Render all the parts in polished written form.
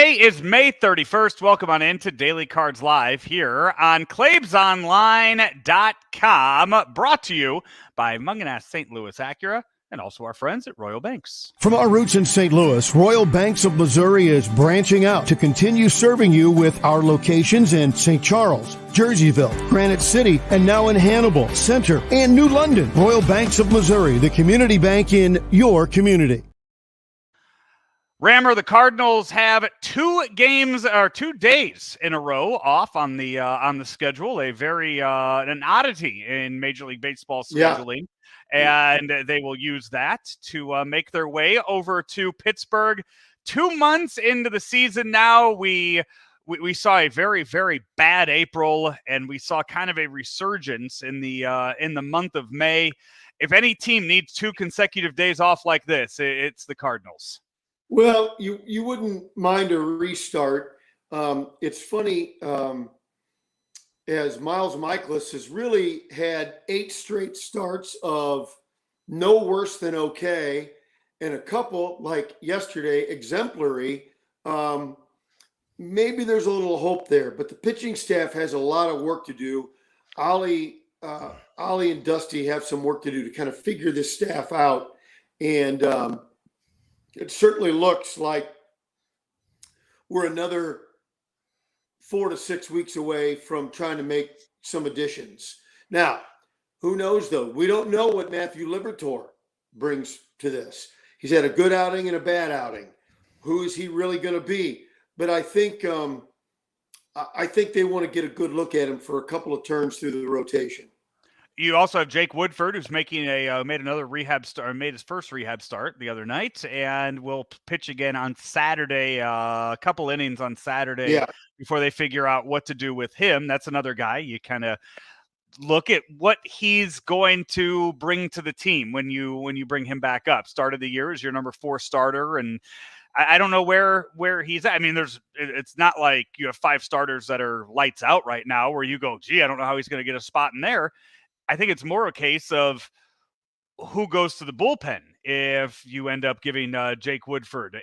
Today is May 31st. Welcome on into Daily Cards Live here on ClaibsOnline.com, brought to you by Munganast St. Louis Acura and also our friends at Royal Banks. From our roots in St. Louis, Royal Banks of Missouri is branching out to continue serving you with our locations in St. Charles, Jerseyville, Granite City, and now in Hannibal, Center, and New London. Royal Banks of Missouri, the community bank in your community. Rammer, the Cardinals have 2 days in a row off on the schedule. A very an oddity in Major League Baseball scheduling, and they will use that to make their way over to Pittsburgh. 2 months into the season now, we saw a very, very bad April, and we saw kind of a resurgence in the month of May. If any team needs 2 consecutive days off like this, it's the Cardinals. Well, you wouldn't mind a restart. It's funny, as Miles Mikolas has really had 8 straight starts of no worse than okay, and a couple, like yesterday, exemplary. Maybe there's a little hope there, but the pitching staff has a lot of work to do. Ollie and Dusty have some work to do to kind of figure this staff out, and it certainly looks like we're another 4 to 6 weeks away from trying to make some additions. Now, who knows, though? We don't know what Matthew Liberatore brings to this. He's had a good outing and a bad outing. Who is he really going to be? But I think they want to get a good look at him for a couple of turns through the rotation. You also have Jake Woodford, who's made another rehab start, made his first rehab start the other night, and will pitch again on Saturday. A couple innings on Saturday before they figure out what to do with him. That's another guy you kind of look at what he's going to bring to the team when you bring him back up. Start of the year is your number 4 starter, and I don't know where he's at. I mean, it's not like you have 5 starters that are lights out right now where you go, gee, I don't know how he's going to get a spot in there. I think it's more a case of who goes to the bullpen if you end up giving Jake Woodford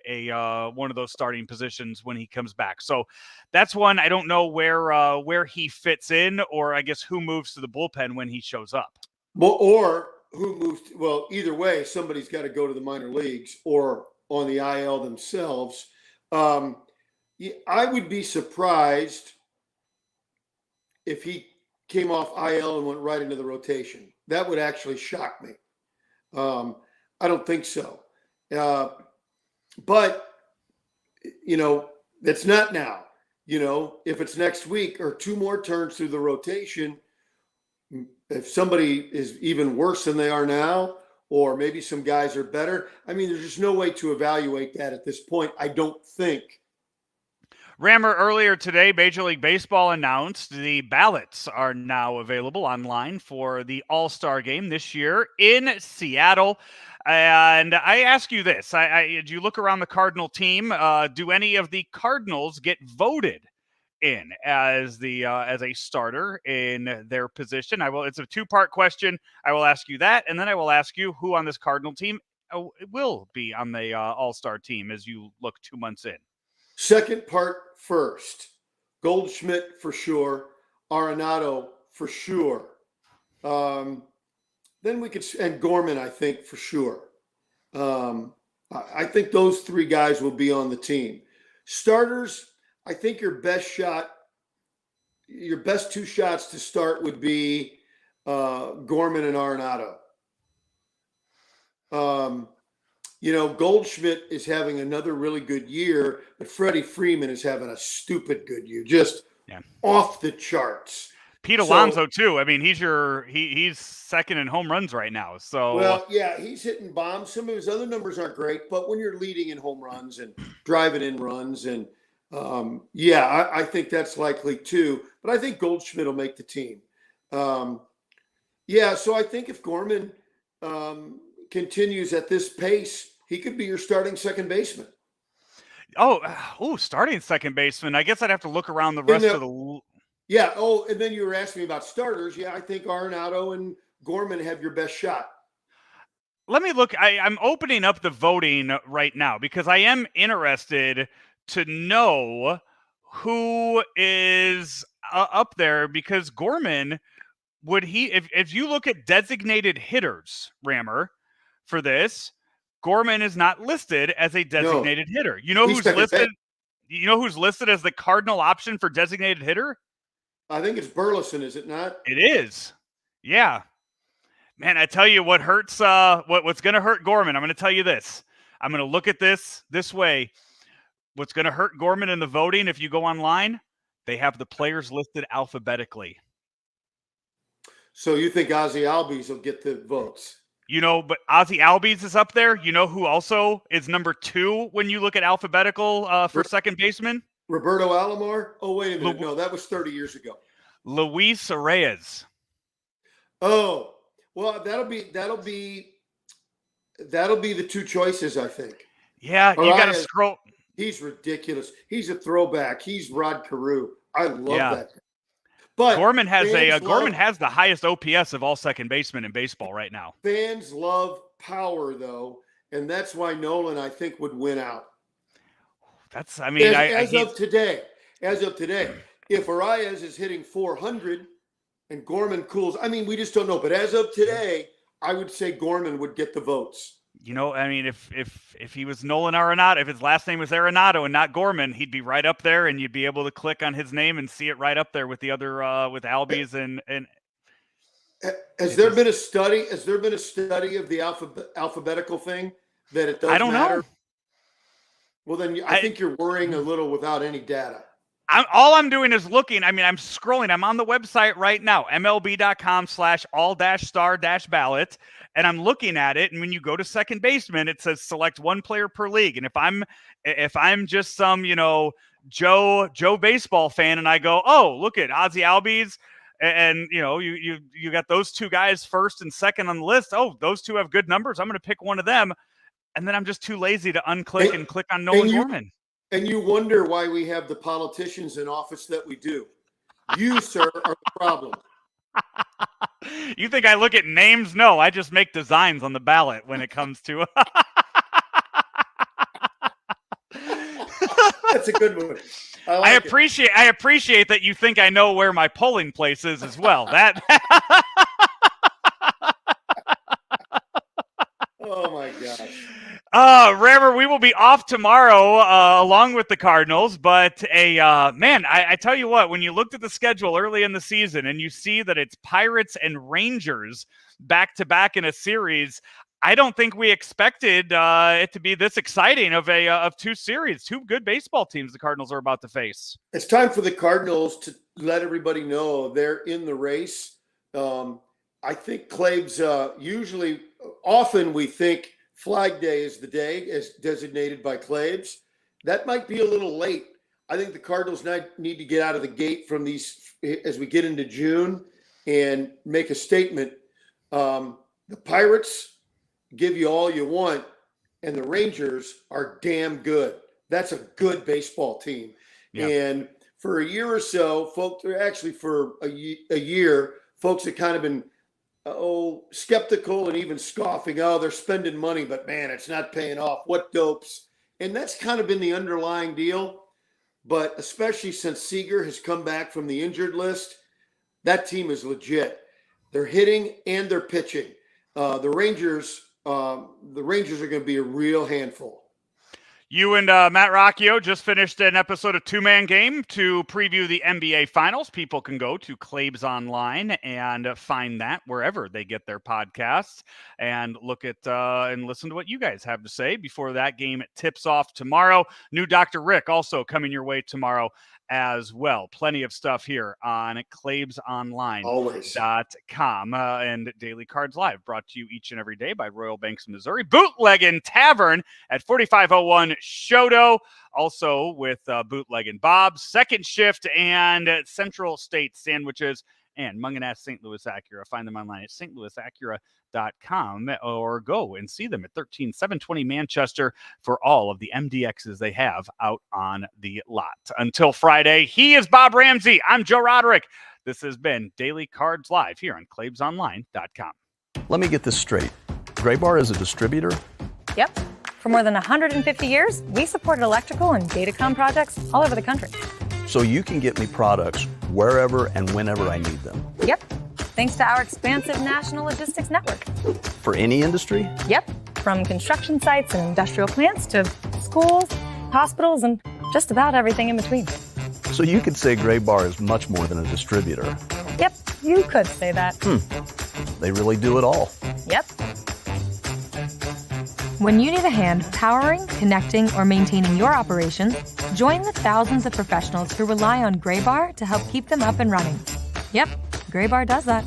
one of those starting positions when he comes back. So that's one. I don't know where he fits in, or I guess who moves to the bullpen when he shows up. Well, or who moves. Well, either way, somebody's got to go to the minor leagues or on the IL themselves. I would be surprised if he came off IL and went right into the rotation. That would actually shock me. I don't think so. But, that's not now. If it's next week or 2 more turns through the rotation, if somebody is even worse than they are now, or maybe some guys are better, I mean, there's just no way to evaluate that at this point, I don't think. Rammer, earlier today, Major League Baseball announced the ballots are now available online for the All-Star Game this year in Seattle. And I ask you this, do you look around the Cardinal team? Do any of the Cardinals get voted in as a starter in their position? It's a 2-part question. I will ask you that, and then I will ask you who on this Cardinal team will be on the All-Star team as you look 2 months in. Second part first. Goldschmidt for sure. Arenado for sure. Then we could, and Gorman, I think, for sure. I think those 3 guys will be on the team. Starters, I think your best 2 shots to start would be Gorman and Arenado. Goldschmidt is having another really good year, but Freddie Freeman is having a stupid good year, just off the charts. Pete Alonso too. I mean, he's second in home runs right now. So well, yeah, he's hitting bombs. Some of his other numbers aren't great, but when you're leading in home runs and driving in runs, and I think that's likely too. But I think Goldschmidt will make the team. So I think if Gorman continues at this pace, he could be your starting second baseman. Starting second baseman. I guess I'd have to look around the rest of the. Yeah. Oh, and then you were asking me about starters. Yeah, I think Arenado and Gorman have your best shot. Let me look. I'm opening up the voting right now because I am interested to know who is up there, because Gorman, if you look at designated hitters, Rammer, for this, Gorman is not listed as a designated hitter. You know who's listed? You know who's listed as the cardinal option for designated hitter? I think it's Burleson, is it not? It is. Yeah. Man, I tell you what hurts, what's going to hurt Gorman. I'm going to tell you this. I'm going to look at this way. What's going to hurt Gorman in the voting, if you go online, they have the players listed alphabetically. So you think Ozzie Albies will get the votes? But Ozzie Albies is up there. You know who also is number 2 when you look at alphabetical for second baseman? Roberto Alomar? Oh, wait a minute. No, that was 30 years ago. Luis Reyes. Oh, well, that'll be the 2 choices, I think. Yeah, you got to scroll. He's ridiculous. He's a throwback. He's Rod Carew. I love that. But Gorman has the highest OPS of all second basemen in baseball right now. Fans love power, though, and that's why Nolan, I think, would win out. As of today, if Arias is hitting 400 and Gorman cools, we just don't know. But as of today, I would say Gorman would get the votes. If he was Nolan Arenado, if his last name was Arenado and not Gorman, he'd be right up there, and you'd be able to click on his name and see it right up there with the other with Albies and. Has there been a study? Has there been a study of the alphabetical thing that it doesn't I don't matter? know. Well, then I think you're worrying a little without any data. All I'm doing is looking. I'm scrolling. I'm on the website right now, MLB.com/all-star-ballot, and I'm looking at it. And when you go to second baseman, it says select 1 player per league. And if I'm just some Joe baseball fan, and I go, oh, look at Ozzie Albies, and you got those 2 guys first and second on the list. Oh, those 2 have good numbers. I'm going to pick one of them, and then I'm just too lazy to unclick and click on Nolan Gorman. And you wonder why we have the politicians in office that we do. You, sir, are the problem. You think I look at names? No, I just make designs on the ballot when it comes to. That's a good one. I appreciate that you think I know where my polling place is as well. That. Oh my gosh. Rammer, we will be off tomorrow along with the Cardinals, but I tell you what, when you looked at the schedule early in the season and you see that it's Pirates and Rangers back-to-back in a series, I don't think we expected it to be this exciting of 2 series, 2 good baseball teams the Cardinals are about to face. It's time for the Cardinals to let everybody know they're in the race. I think Claib's often we think Flag Day is the day as designated by Claibs. That might be a little late. I think the Cardinals need to get out of the gate from these as we get into June and make a statement. The Pirates give you all you want, and the Rangers are damn good. That's a good baseball team. Yeah. And for a year or so, folks have kind of been skeptical and even scoffing. Oh, they're spending money, but man, it's not paying off. What dopes? And that's kind of been the underlying deal. But especially since Seager has come back from the injured list, that team is legit. They're hitting and they're pitching. The Rangers are going to be a real handful. You and Matt Rocchio just finished an episode of 2-Man Game to preview the NBA Finals. People can go to Claibs Online and find that wherever they get their podcasts and look at and listen to what you guys have to say before that game tips off tomorrow. New Dr. Rick also coming your way tomorrow as well. Plenty of stuff here on ClaibsOnline.com and Daily Cards Live, brought to you each and every day by Royal Banks, Missouri. Bootleggin' Tavern at 4501 Shodo, also with Bootleggin' Bob's, Second Shift, and Central State Sandwiches, and Munganess St. Louis Acura. Find them online at stlouisacura.com or go and see them at 13720 Manchester for all of the MDXs they have out on the lot. Until Friday, he is Bob Ramsey. I'm Joe Roderick. This has been Daily Cards Live here on ClaibsOnline.com. Let me get this straight. Gray Bar is a distributor? Yep. For more than 150 years, we supported electrical and datacom projects all over the country. So you can get me products wherever and whenever I need them. Yep. Thanks to our expansive national logistics network. For any industry? Yep. From construction sites and industrial plants to schools, hospitals, and just about everything in between. So you could say Gray Bar is much more than a distributor. Yep, you could say that. They really do it all. Yep. When you need a hand powering, connecting, or maintaining your operations, join the thousands of professionals who rely on Gray Bar to help keep them up and running. Yep, Gray Bar does that.